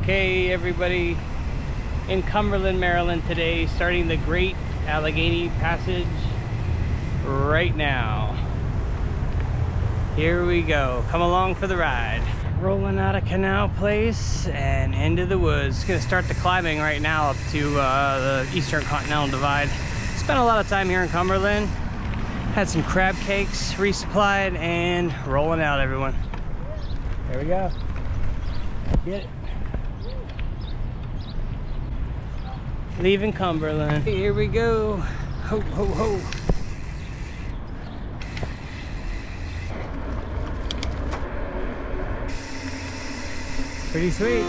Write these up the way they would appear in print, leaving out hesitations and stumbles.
Okay, everybody, in Cumberland, Maryland today, starting the Great Allegheny Passage right now. Here we go. Come along for the ride. Rolling out of Canal Place and into the woods. Gonna start the climbing right now up to the Eastern Continental Divide. Spent a lot of time here in Cumberland. Had some crab cakes resupplied and rolling out, everyone. There we go. Get it. Leaving Cumberland. Here we go. Ho, ho, ho. Pretty sweet.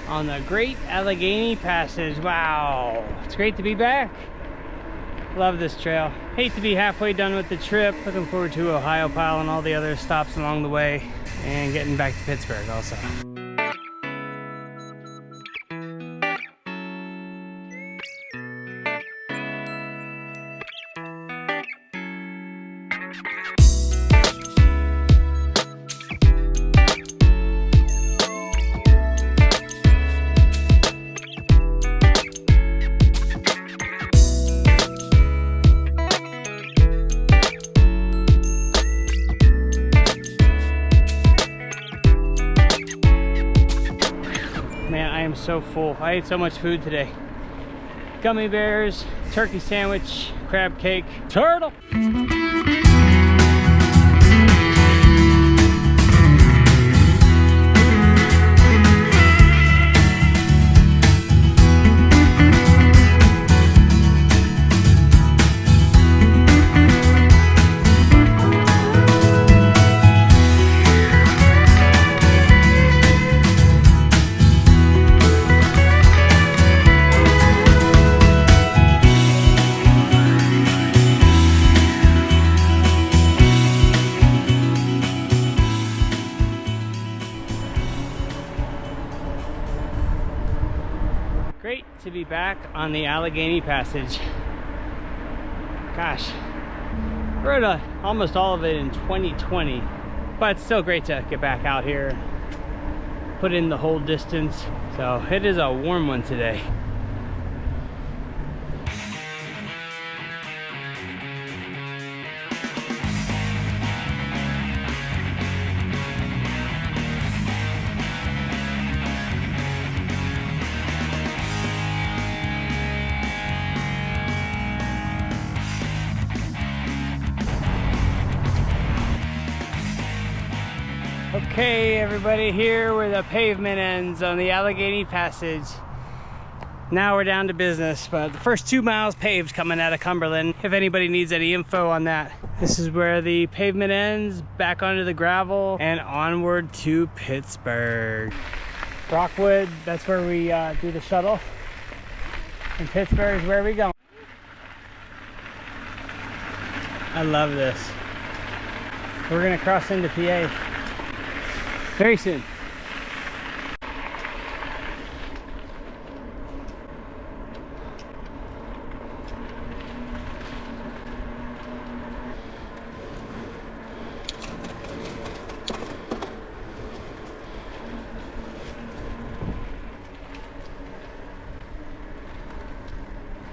On the Great Allegheny Passage. Wow, it's great to be back. Love this trail. Hate to be halfway done with the trip. Looking forward to Ohio Pile and all the other stops along the way and getting back to Pittsburgh also. Man, I am so full. I ate so much food today. Gummy bears, turkey sandwich, crab cake, turtle. Great to be back on the Allegheny Passage. Gosh, rode almost all of it in 2020, but it's still great to get back out here, put in the whole distance. So it is a warm one today. Okay, everybody, here where the pavement ends on the Allegheny Passage. Now we're down to business, but the first 2 miles paved coming out of Cumberland. If anybody needs any info on that, this is where the pavement ends, back onto the gravel and onward to Pittsburgh. Rockwood, that's where we do the shuttle. And Pittsburgh is where we go. I love this. We're gonna cross into PA very soon.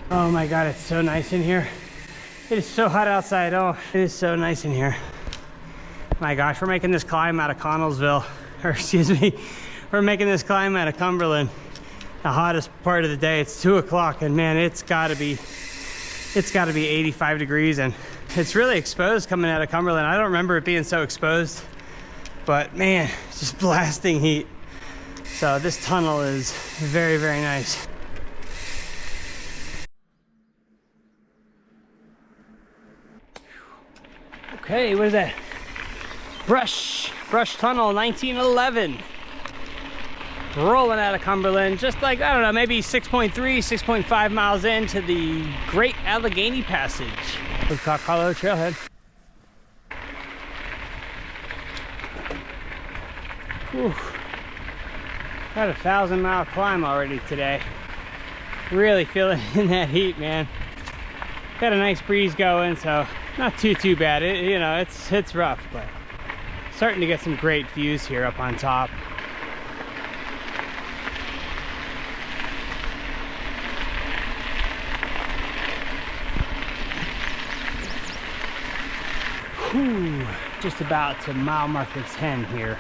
Oh my God, it's so nice in here. It is so hot outside. Oh, it is so nice in here. My gosh, we're making this climb out of Connellsville, or excuse me, we're making this climb out of Cumberland. the hottest part of the day. It's 2 o'clock, and man, it's gotta be 85 degrees, and it's really exposed coming out of Cumberland. I don't remember it being so exposed, but man, it's just blasting heat. So this tunnel is very, very nice. Okay, what is that? Brush Tunnel, 1911. Rolling out of Cumberland, just like, I don't know, maybe 6.3, 6.5 miles into the Great Allegheny Passage. Woodcock Hollow Trailhead. Whew. Got a 1,000-mile climb already today. Really feeling in that heat, man. Got a nice breeze going, so not too bad. You know, it's rough, but starting to get some great views here up on top. Whew, just about to mile marker 10 here.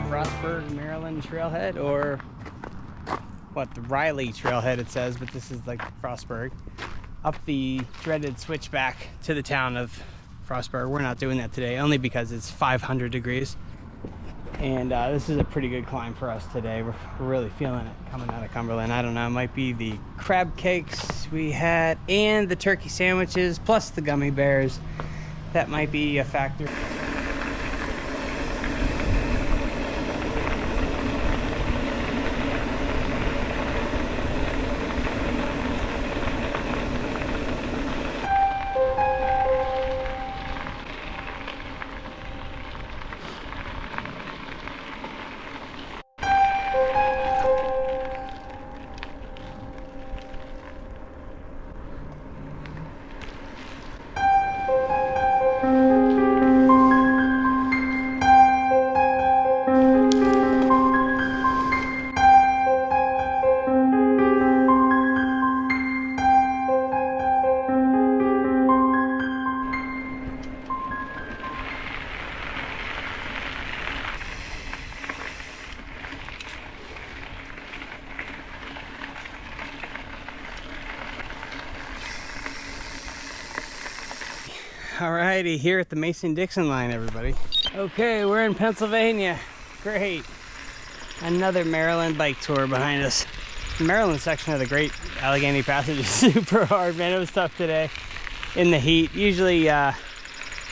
Frostburg, Maryland trailhead, or what, the Riley trailhead it says, but this is like Frostburg. Up the dreaded switchback to the town of Frostburg. We're not doing that today, only because it's 500 degrees. And this is a pretty good climb for us today. We're really feeling it coming out of Cumberland. I don't know, it might be the crab cakes we had and the turkey sandwiches, plus the gummy bears. That might be a factor. Alrighty, here at the Mason Dixon Line, everybody. Okay, we're in Pennsylvania. Great. Another Maryland bike tour behind us. The Maryland section of the Great Allegheny Passage is super hard, man. It was tough today in the heat. Usually, you know,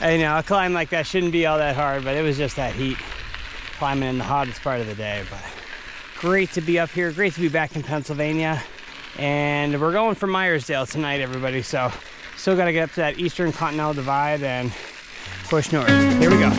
a climb like that shouldn't be all that hard, but it was just that heat climbing in the hottest part of the day. But great to be up here. Great to be back in Pennsylvania. And we're going for Myersdale tonight, everybody. So still got to get up to that eastern Continental divide and push north. Here we go.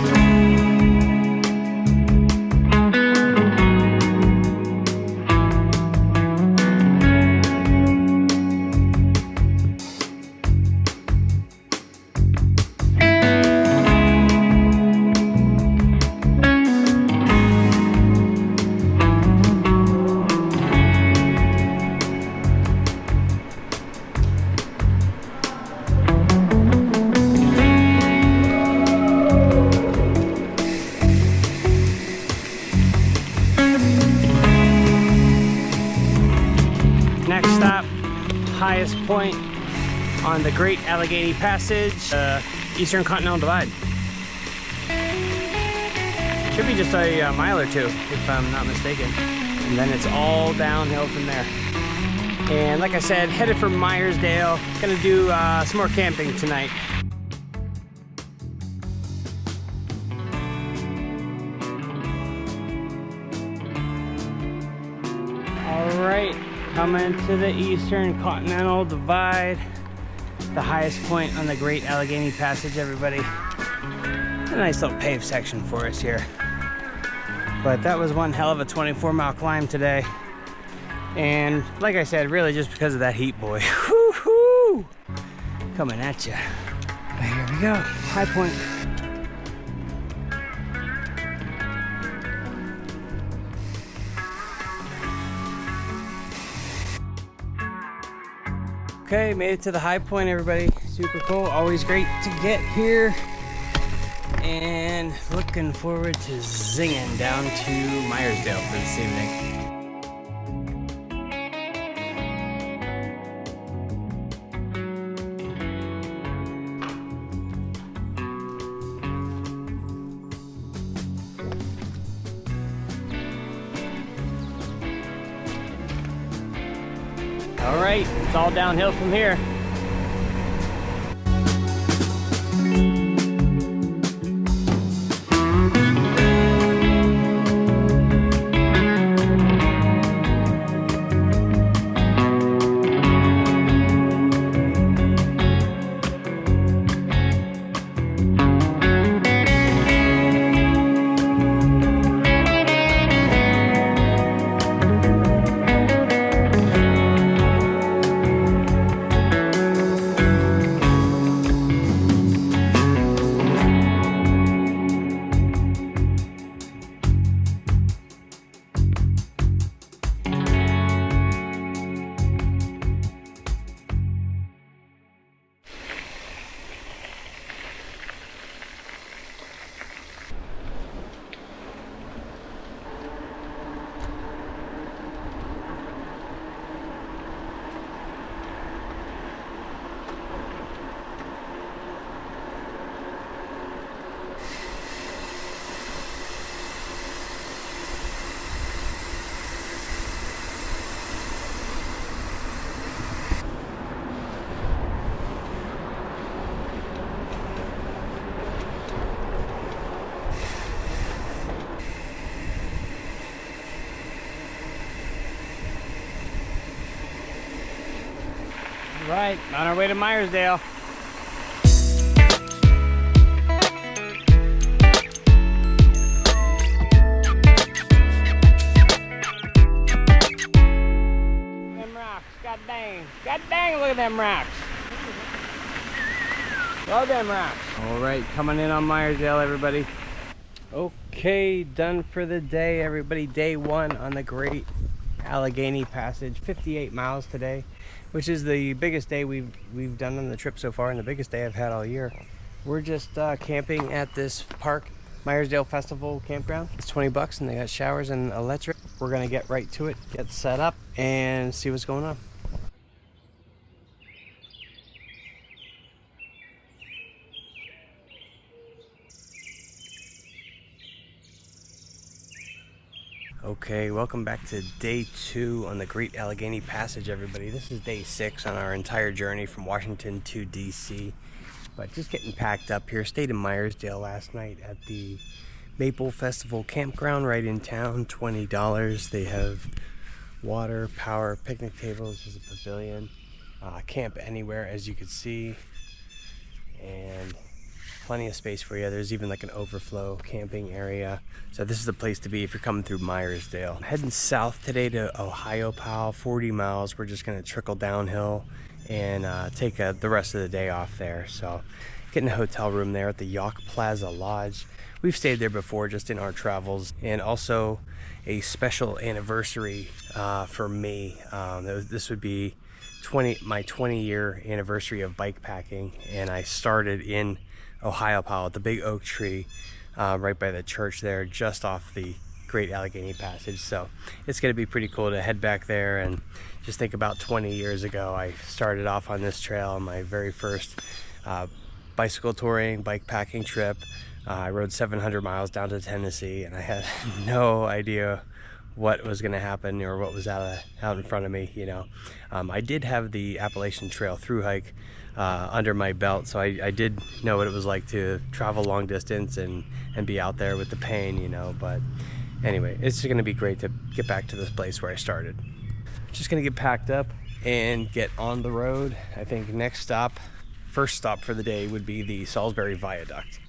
next stop, highest point on the Great Allegheny Passage, Eastern Continental Divide. Should be just a mile or two, if I'm not mistaken. And then it's all downhill from there. And like I said, headed for Myersdale. Gonna do some more camping tonight. All right, coming to the Eastern Continental Divide. The highest point on the Great Allegheny Passage, everybody. A nice little paved section for us here. But that was one hell of a 24-mile climb today. And like I said, really just because of that heat, boy. Woo-hoo! Coming at you. Here we go, high point. Okay, made it to the high point, everybody. Super cool, always great to get here. And looking forward to zinging down to Myersdale for this evening. All right, it's all downhill from here. Right, on our way to Myersdale. Them rocks, god dang, look at them rocks. Love them rocks. All right, coming in on Myersdale, everybody. Okay, done for the day, everybody. Day one on the Great Allegheny Passage, 58 miles today, which is the biggest day we've done on the trip so far and the biggest day I've had all year. We're just camping at this park, Myersdale Festival Campground. It's 20 bucks and they got showers and electric. We're gonna get right to it, get set up and see what's going on. Okay, welcome back to day 2 on the Great Allegheny Passage, everybody. This is day 6 on our entire journey from Washington to DC. But just getting packed up here. Stayed in Myersdale last night at the Maple Festival Campground right in town. $20. They have water, power, picnic tables. There's a pavilion. Camp anywhere, as you can see. And plenty of space for you. There's even like an overflow camping area. So this is the place to be if you're coming through Myersdale. I'm heading south today to Ohiopyle, 40 miles. We're just gonna trickle downhill and take the rest of the day off there. So getting a hotel room there at the Yawk Plaza Lodge. We've stayed there before just in our travels, and also a special anniversary for me. This would be my 20-year anniversary of bikepacking, and I started in Ohiopyle at the big oak tree right by the church there, just off the Great Allegheny Passage. So it's going to be pretty cool to head back there. And just think about 20 years ago, I started off on this trail on my very first bicycle touring, bikepacking trip. I rode 700 miles down to Tennessee, and I had no idea what was going to happen or what was out in front of me, you know. I did have the Appalachian Trail through hike under my belt, so I did know what it was like to travel long distance and be out there with the pain, you know. But anyway, it's going to be great to get back to this place where I started. Just going to get packed up and get on the road. I think first stop for the day would be the Salisbury Viaduct.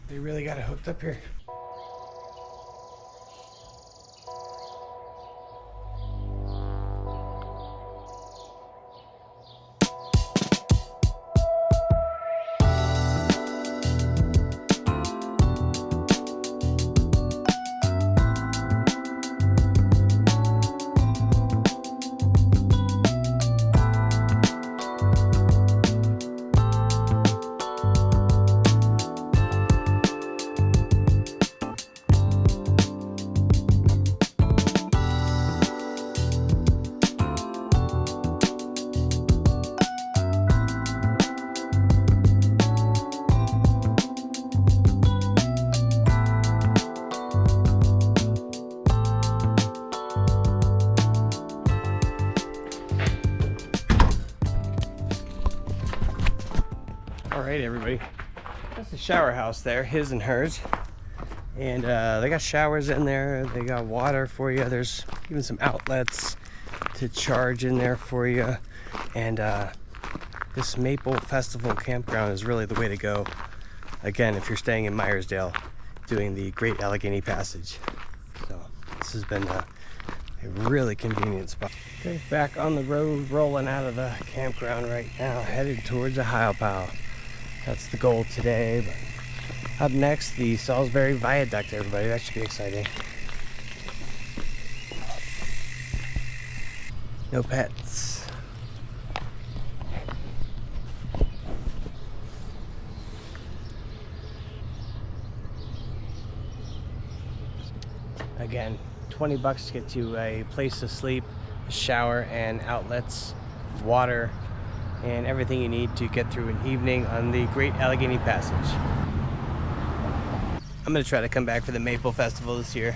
They really got it hooked up here. All right, everybody, that's the shower house there, his and hers, and they got showers in there, they got water for you, there's even some outlets to charge in there for you, and this Maple Festival campground is really the way to go, again, if you're staying in Myersdale doing the Great Allegheny Passage. So this has been a really convenient spot. Okay, back on the road, rolling out of the campground right now, headed towards Ohio. That's the goal today. But up next, the Salisbury Viaduct, everybody. That should be exciting. No pets. Again, 20 bucks to get to a place to sleep, a shower, and outlets, water, and everything you need to get through an evening on the Great Allegheny Passage. I'm gonna try to come back for the Maple Festival this year.